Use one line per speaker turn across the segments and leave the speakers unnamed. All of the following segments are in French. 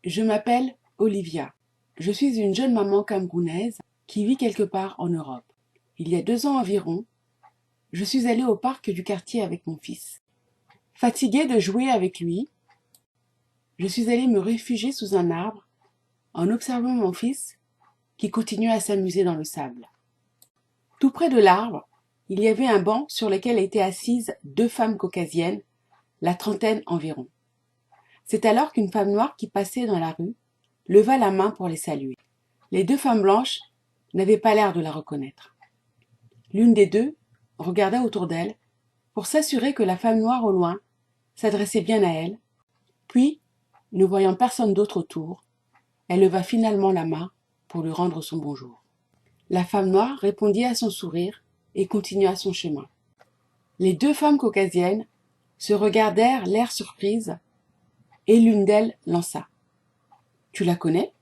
Je m'appelle Olivia. Je suis une jeune maman camerounaise qui vit quelque part en Europe. Il y a 2 ans environ, je suis allée au parc du quartier avec mon fils. Fatiguée de jouer avec lui, je suis allée me réfugier sous un arbre en observant mon fils qui continuait à s'amuser dans le sable. Tout près de l'arbre, il y avait un banc sur lequel étaient assises 2 femmes caucasiennes, la trentaine environ. C'est alors qu'une femme noire qui passait dans la rue leva la main pour les saluer. Les 2 femmes blanches n'avaient pas l'air de la reconnaître. L'une des 2 regarda autour d'elle pour s'assurer que la femme noire au loin s'adressait bien à elle, puis, ne voyant personne d'autre autour, elle leva finalement la main pour lui rendre son bonjour. La femme noire répondit à son sourire et continua son chemin. Les 2 femmes caucasiennes se regardèrent l'air surprise et l'une d'elles lança. « Tu la connais ?»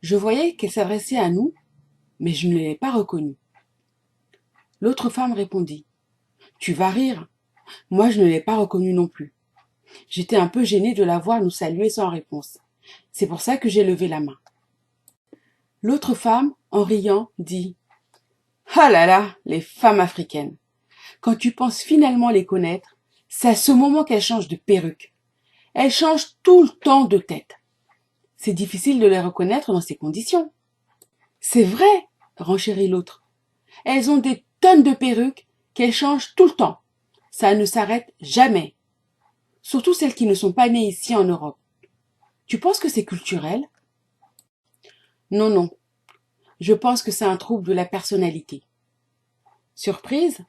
Je voyais qu'elle s'adressait à nous, mais je ne l'ai pas reconnue. L'autre femme répondit. « Tu vas rire. Moi, je ne l'ai pas reconnue non plus. J'étais un peu gênée de la voir nous saluer sans réponse. C'est pour ça que j'ai levé la main. » L'autre femme, en riant, dit « Ah là là, les femmes africaines. Quand tu penses finalement les connaître, c'est à ce moment qu'elles changent de perruque. Elles changent tout le temps de tête. C'est difficile de les reconnaître dans ces conditions. »« C'est vrai, renchérit l'autre. Elles ont des tonnes de perruques qu'elles changent tout le temps. Ça ne s'arrête jamais. Surtout celles qui ne sont pas nées ici en Europe. Tu penses que c'est culturel ? » ?»« Non, non. Je pense que c'est un trouble de la personnalité. » Surprise,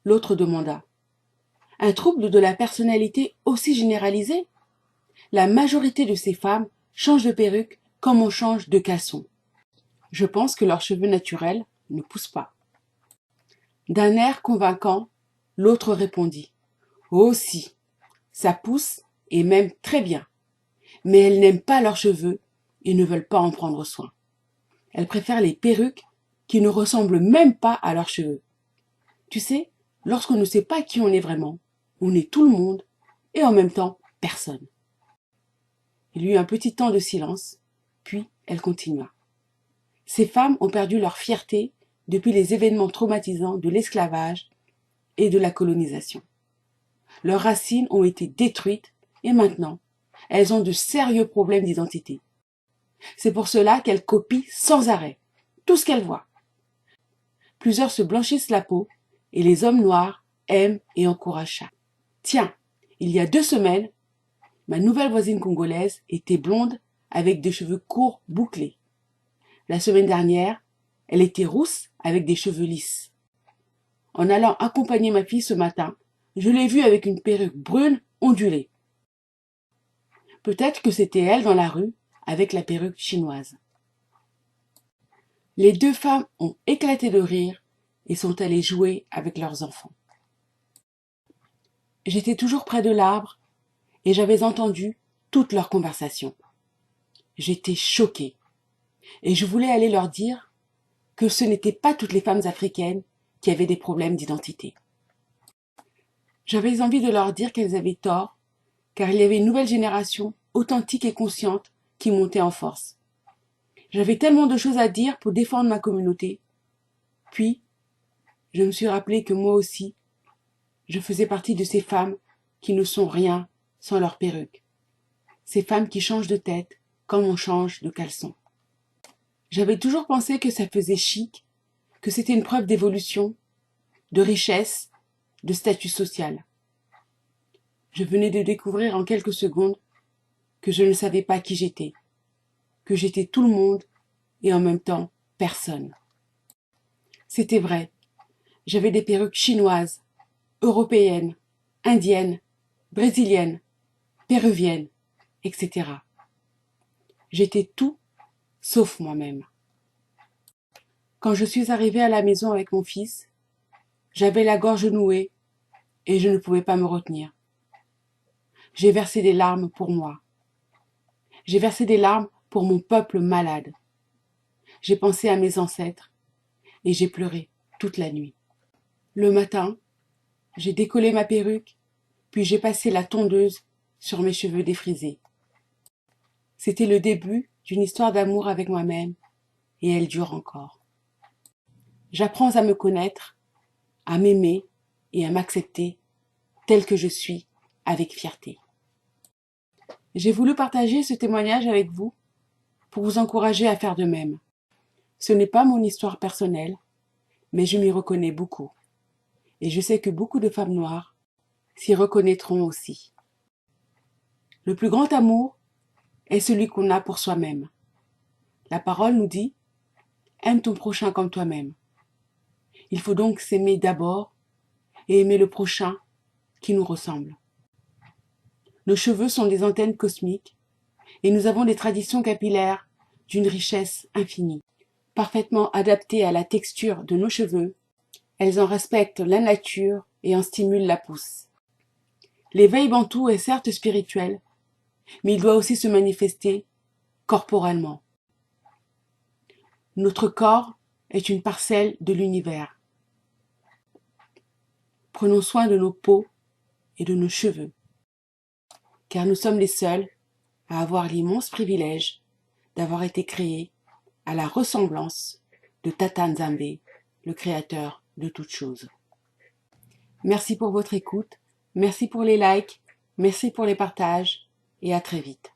l'autre demanda. « Un trouble de la personnalité aussi généralisé ? La majorité de ces femmes changent de perruque comme on change de caleçon. Je pense que leurs cheveux naturels ne poussent pas. » D'un air convaincant, l'autre répondit. « Oh si, ça pousse et même très bien. Mais elles n'aiment pas leurs cheveux et ne veulent pas en prendre soin. Elles préfèrent les perruques qui ne ressemblent même pas à leurs cheveux. Tu sais, lorsqu'on ne sait pas qui on est vraiment, on est tout le monde et en même temps personne. » Il y eut un petit temps de silence, puis elle continua. « Ces femmes ont perdu leur fierté depuis les événements traumatisants de l'esclavage et de la colonisation. Leurs racines ont été détruites et maintenant, elles ont de sérieux problèmes d'identité. C'est pour cela qu'elles copient sans arrêt tout ce qu'elles voient. Plusieurs se blanchissent la peau et les hommes noirs aiment et encouragent ça. Tiens, il y a 2 semaines, ma nouvelle voisine congolaise était blonde avec des cheveux courts bouclés. La semaine dernière, elle était rousse avec des cheveux lisses. En allant accompagner ma fille ce matin, je l'ai vue avec une perruque brune ondulée. Peut-être que c'était elle dans la rue avec la perruque chinoise. » Les 2 femmes ont éclaté de rire et sont allées jouer avec leurs enfants. J'étais toujours près de l'arbre et j'avais entendu toute leur conversation. J'étais choquée et je voulais aller leur dire que ce n'étaient pas toutes les femmes africaines qui avaient des problèmes d'identité. J'avais envie de leur dire qu'elles avaient tort, car il y avait une nouvelle génération authentique et consciente qui montait en force. J'avais tellement de choses à dire pour défendre ma communauté. Puis, je me suis rappelé que moi aussi, je faisais partie de ces femmes qui ne sont rien sans leur perruque. Ces femmes qui changent de tête comme on change de caleçon. J'avais toujours pensé que ça faisait chic, que c'était une preuve d'évolution, de richesse, de statut social. Je venais de découvrir en quelques secondes que je ne savais pas qui j'étais, que j'étais tout le monde et en même temps personne. C'était vrai, j'avais des perruques chinoises, européennes, indiennes, brésiliennes, péruviennes, etc. J'étais tout sauf moi-même. Quand je suis arrivée à la maison avec mon fils, j'avais la gorge nouée et je ne pouvais pas me retenir. J'ai versé des larmes pour moi. J'ai versé des larmes pour mon peuple malade. J'ai pensé à mes ancêtres et j'ai pleuré toute la nuit. Le matin, j'ai décollé ma perruque, puis j'ai passé la tondeuse sur mes cheveux défrisés. C'était le début d'une histoire d'amour avec moi-même et elle dure encore. J'apprends à me connaître, à m'aimer et à m'accepter tel que je suis avec fierté. J'ai voulu partager ce témoignage avec vous pour vous encourager à faire de même. Ce n'est pas mon histoire personnelle, mais je m'y reconnais beaucoup. Et je sais que beaucoup de femmes noires s'y reconnaîtront aussi. Le plus grand amour est celui qu'on a pour soi-même. La parole nous dit « Aime ton prochain comme toi-même ». Il faut donc s'aimer d'abord et aimer le prochain qui nous ressemble. Nos cheveux sont des antennes cosmiques et nous avons des traditions capillaires d'une richesse infinie. Parfaitement adaptées à la texture de nos cheveux, elles en respectent la nature et en stimulent la pousse. L'éveil bantou est certes spirituel, mais il doit aussi se manifester corporellement. Notre corps est une parcelle de l'univers. Prenons soin de nos peaux et de nos cheveux, car nous sommes les seuls à avoir l'immense privilège d'avoir été créés à la ressemblance de Tata Nzambe, le créateur de toutes choses. Merci pour votre écoute, merci pour les likes, merci pour les partages et à très vite.